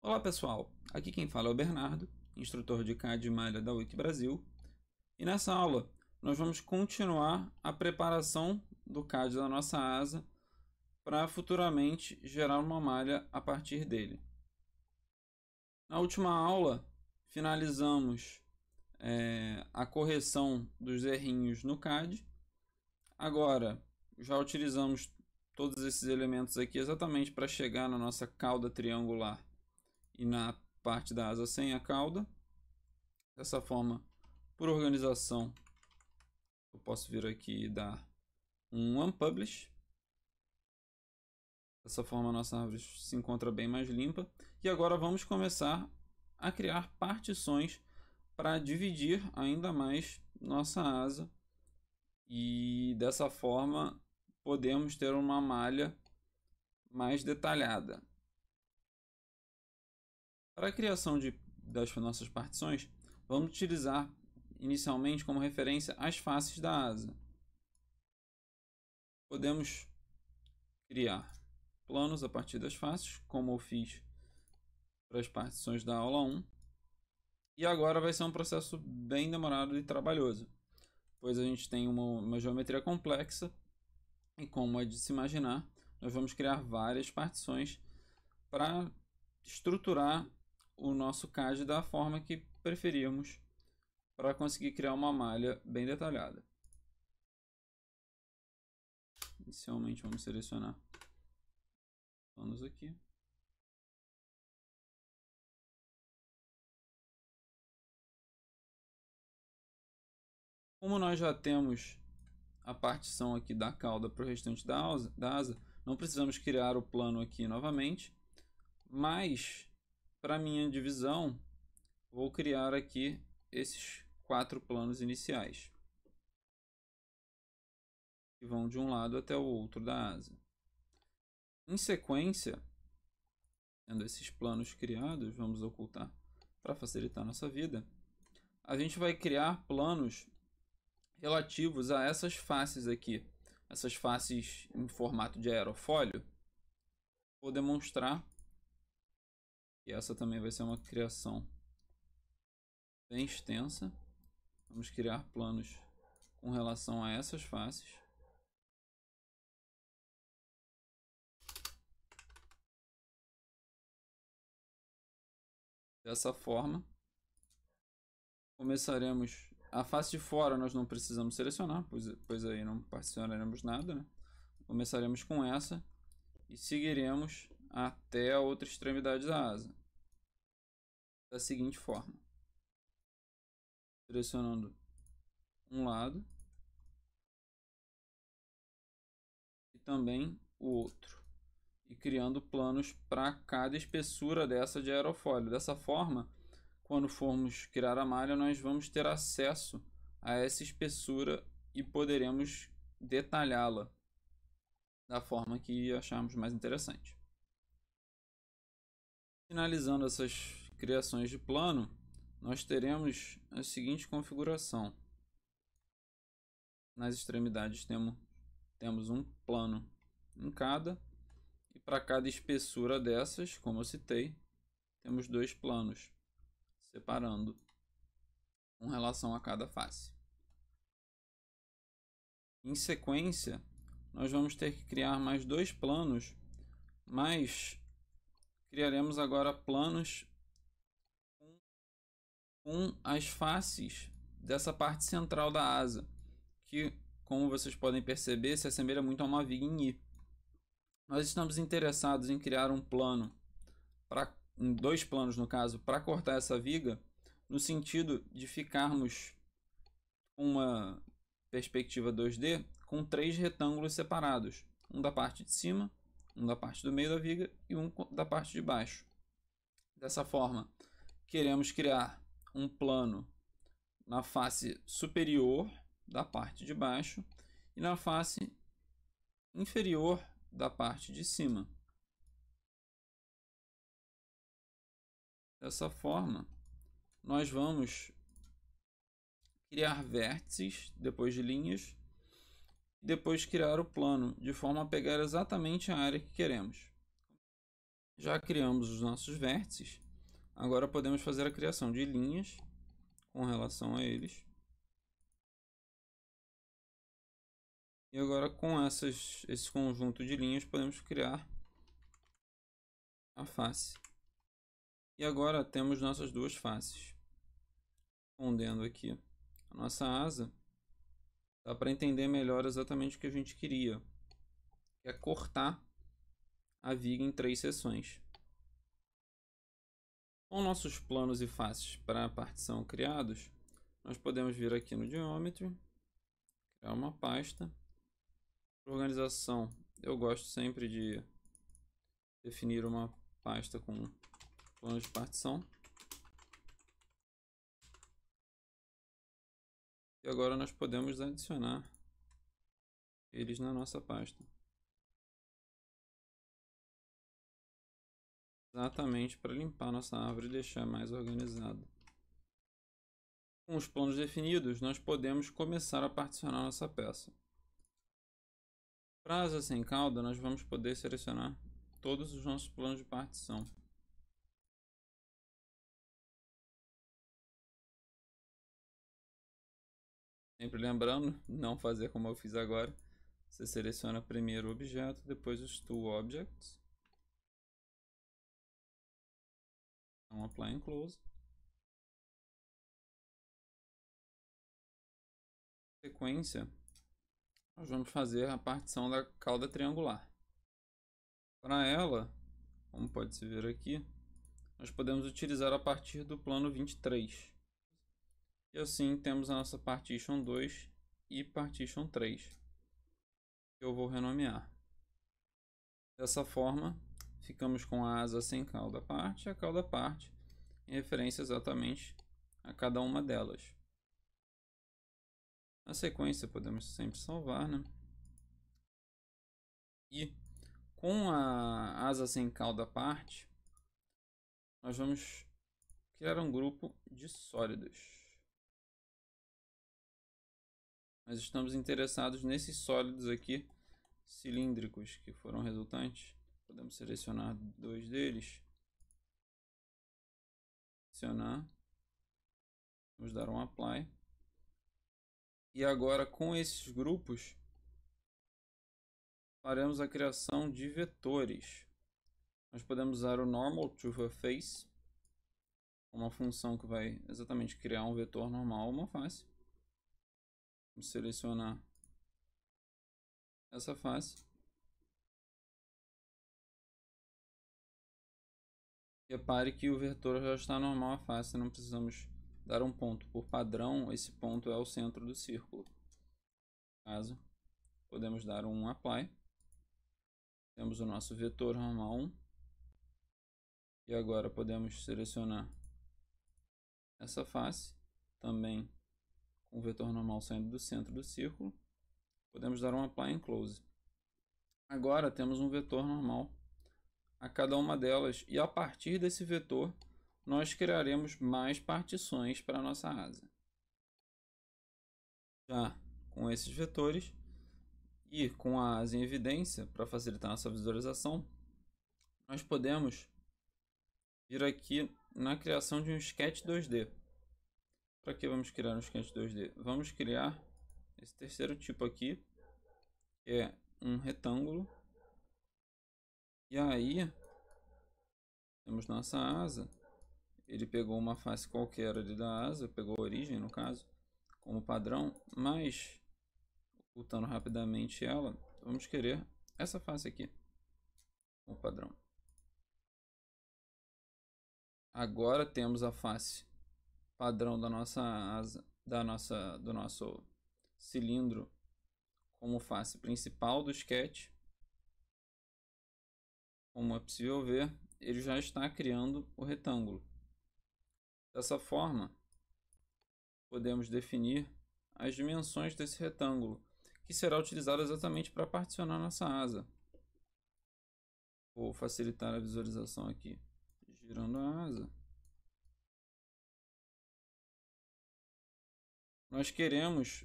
Olá pessoal, aqui quem fala é o Bernardo, instrutor de CAD e malha da Wiki Brasil, e nessa aula nós vamos continuar a preparação do CAD da nossa asa para futuramente gerar uma malha a partir dele. Na última aula finalizamos a correção dos errinhos no CAD. Agora já utilizamos todos esses elementos aqui exatamente para chegar na nossa cauda triangular e na parte da asa sem a cauda. Dessa forma, por organização, eu posso vir aqui e dar um unpublish. Dessa forma, a nossa árvore se encontra bem mais limpa. E agora vamos começar a criar partições para dividir ainda mais nossa asa. E dessa forma, podemos ter uma malha mais detalhada. Para a criação das nossas partições, vamos utilizar inicialmente como referência as faces da asa. Podemos criar planos a partir das faces, como eu fiz para as partições da aula 1. E agora vai ser um processo bem demorado e trabalhoso, pois a gente tem uma geometria complexa e, como é de se imaginar, nós vamos criar várias partições para estruturar o nosso CAD da forma que preferirmos para conseguir criar uma malha bem detalhada. Inicialmente vamos selecionar planos aqui. Como nós já temos a partição aqui da cauda para o restante da asa, não precisamos criar o plano aqui novamente, mas para minha divisão vou criar aqui esses 4 planos iniciais, que vão de um lado até o outro da asa. Em sequência, tendo esses planos criados, vamos ocultar para facilitar nossa vida, a gente vai criar planos relativos a essas faces aqui, essas faces em formato de aerofólio. Vou demonstrar que essa também vai ser uma criação bem extensa. Vamos criar planos com relação a essas faces. Dessa forma, começaremos. A face de fora nós não precisamos selecionar, pois aí não particionaremos nada, né? Começaremos com essa e seguiremos até a outra extremidade da asa. Da seguinte forma: selecionando um lado e também o outro, e criando planos para cada espessura dessa de aerofólio. Dessa forma, quando formos criar a malha, nós vamos ter acesso a essa espessura e poderemos detalhá-la da forma que acharmos mais interessante. Finalizando essas criações de plano, nós teremos a seguinte configuração. Nas extremidades temos um plano em cada, e para cada espessura dessas, como eu citei, temos 2 planos separando com relação a cada face. Em sequência, nós vamos ter que criar mais 2 planos, mas criaremos agora planos com as faces dessa parte central da asa, que, como vocês podem perceber, se assemelha muito a uma viga em I. Nós estamos interessados em criar um plano, em 2 planos no caso, para cortar essa viga, no sentido de ficarmos com uma perspectiva 2D com 3 retângulos separados, um da parte de cima, um da parte do meio da viga e um da parte de baixo. Dessa forma, queremos criar um plano na face superior da parte de baixo e na face inferior da parte de cima. Dessa forma, nós vamos criar vértices depois de linhas e depois criar o plano de forma a pegar exatamente a área que queremos. Já criamos os nossos vértices, agora podemos fazer a criação de linhas com relação a eles. E agora com esse conjunto de linhas podemos criar a face. E agora temos nossas duas faces. Respondendo aqui a nossa asa, dá para entender melhor exatamente o que a gente queria, que é cortar a viga em 3 seções. Com nossos planos e faces para a partição criados, nós podemos vir aqui no Geometry, criar uma pasta. Para organização, eu gosto sempre de definir uma pasta com plano de partição. E agora nós podemos adicionar eles na nossa pasta. Exatamente para limpar nossa árvore e deixar mais organizado. Com os planos definidos, nós podemos começar a particionar nossa peça. Para asa sem cauda, nós vamos poder selecionar todos os nossos planos de partição. Sempre lembrando, não fazer como eu fiz agora. Você seleciona primeiro o objeto, depois os Tool Objects. Então, Apply and Close. Na sequência, nós vamos fazer a partição da cauda triangular. Para ela, como pode se ver aqui, nós podemos utilizar a partir do plano 23. E assim temos a nossa Partition 2 e Partition 3, que eu vou renomear. Dessa forma, ficamos com a asa sem cauda parte e a cauda parte, em referência exatamente a cada uma delas. Na sequência, podemos sempre salvar, né? E com a asa sem cauda parte, nós vamos criar um grupo de sólidos. Nós estamos interessados nesses sólidos aqui, cilíndricos, que foram resultantes. Podemos selecionar 2 deles. Selecionar. Vamos dar um Apply. E agora com esses grupos, faremos a criação de vetores. Nós podemos usar o Normal to a Face, uma função que vai exatamente criar um vetor normal, uma face. Vamos selecionar essa face. Repare que o vetor já está normal a face, não precisamos dar um ponto. Por padrão, esse ponto é o centro do círculo. Caso, podemos dar um Apply. Temos o nosso vetor normal 1. E agora podemos selecionar essa face, também com o vetor normal saindo do centro do círculo. Podemos dar um Apply and Close. Agora temos um vetor normal a cada uma delas, e a partir desse vetor nós criaremos mais partições para a nossa asa. Já com esses vetores e com a asa em evidência, para facilitar nossa visualização, nós podemos vir aqui na criação de um sketch 2D. Para que vamos criar um sketch 2D? Vamos criar esse terceiro tipo aqui, que é um retângulo. E aí, temos nossa asa. Ele pegou uma face qualquer ali da asa, pegou a origem no caso, como padrão, mas, ocultando rapidamente ela, vamos querer essa face aqui, como padrão. Agora temos a face padrão da nossa asa, do nosso cilindro, como face principal do sketch. Como é possível ver, ele já está criando o retângulo. Dessa forma, podemos definir as dimensões desse retângulo, que será utilizado exatamente para particionar nossa asa. Vou facilitar a visualização aqui, girando a asa. Nós queremos,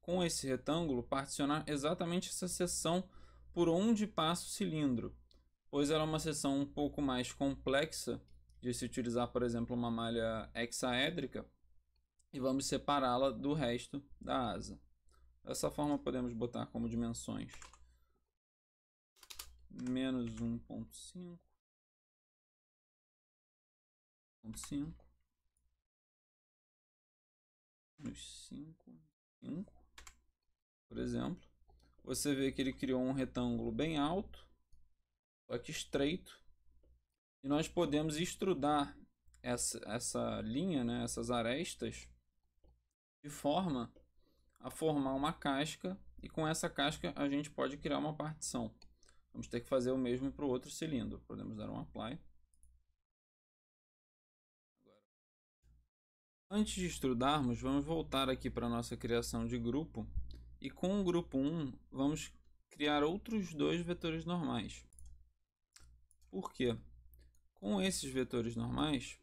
com esse retângulo, particionar exatamente essa seção por onde passa o cilindro. pois ela é uma seção um pouco mais complexa de se utilizar, por exemplo, uma malha hexaédrica, e vamos separá-la do resto da asa. Dessa forma podemos botar como dimensões menos 1.5, menos 5, por exemplo. Você vê que ele criou um retângulo bem alto, só que estreito, e nós podemos extrudar essa linha, né, essas arestas, de forma a formar uma casca, e com essa casca a gente pode criar uma partição. Vamos ter que fazer o mesmo para o outro cilindro. Podemos dar um apply. Antes de extrudarmos, vamos voltar aqui para a nossa criação de grupo, e com o grupo 1 vamos criar outros dois vetores normais. Por quê? Com esses vetores normais,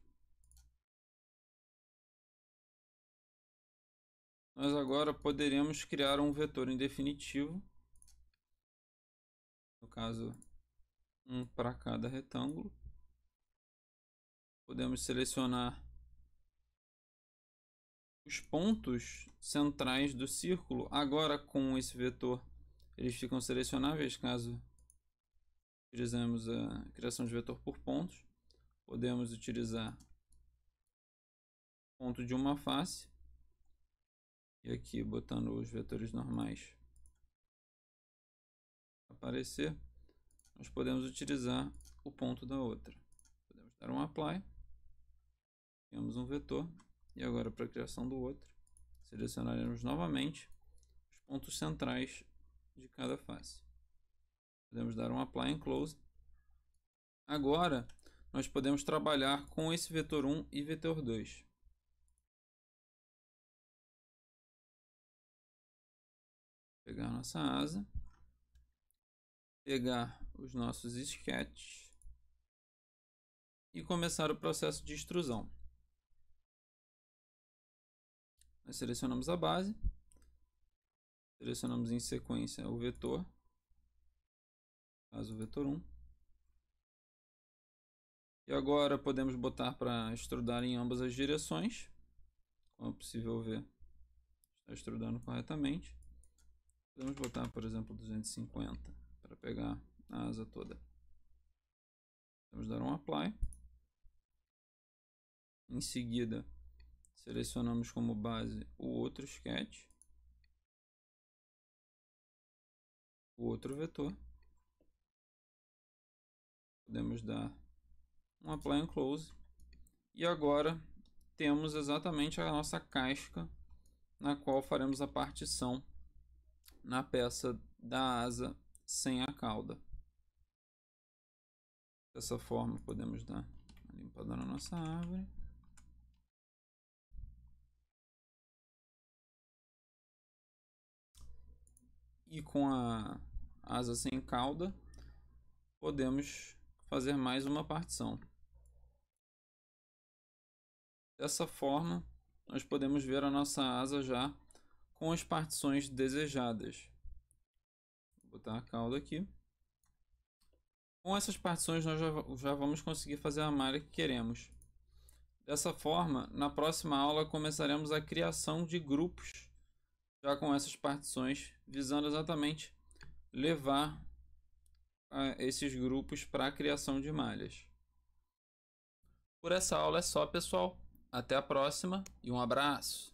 nós agora poderemos criar um vetor indefinitivo, no caso, um para cada retângulo. Podemos selecionar os pontos centrais do círculo. Agora, com esse vetor, eles ficam selecionáveis caso utilizemos a criação de vetor por pontos. Podemos utilizar ponto de uma face, e aqui botando os vetores normais aparecer, nós podemos utilizar o ponto da outra. Podemos dar um apply, temos um vetor, e agora para a criação do outro, selecionaremos novamente os pontos centrais de cada face. Podemos dar um apply em close. Agora nós podemos trabalhar com esse vetor 1 e vetor 2. Pegar nossa asa, pegar os nossos sketches e começar o processo de extrusão. Nós selecionamos a base, selecionamos em sequência o vetor, caso o vetor 1. E agora podemos botar para extrudar em ambas as direções. Como é possível ver, está extrudando corretamente. Podemos botar, por exemplo, 250 para pegar a asa toda. Vamos dar um apply. Em seguida, selecionamos como base o outro sketch, o outro vetor. Podemos dar um apply and close. E agora temos exatamente a nossa casca na qual faremos a partição na peça da asa sem a cauda. Dessa forma podemos dar uma limpada na nossa árvore. E com a asa sem cauda podemos fazer mais uma partição. Dessa forma nós podemos ver a nossa asa já com as partições desejadas. Vou botar a cauda aqui. Com essas partições nós já vamos conseguir fazer a malha que queremos. Dessa forma, na próxima aula começaremos a criação de grupos já com essas partições, visando exatamente levar esses grupos para a criação de malhas. Por essa aula é só, pessoal. Até a próxima e um abraço!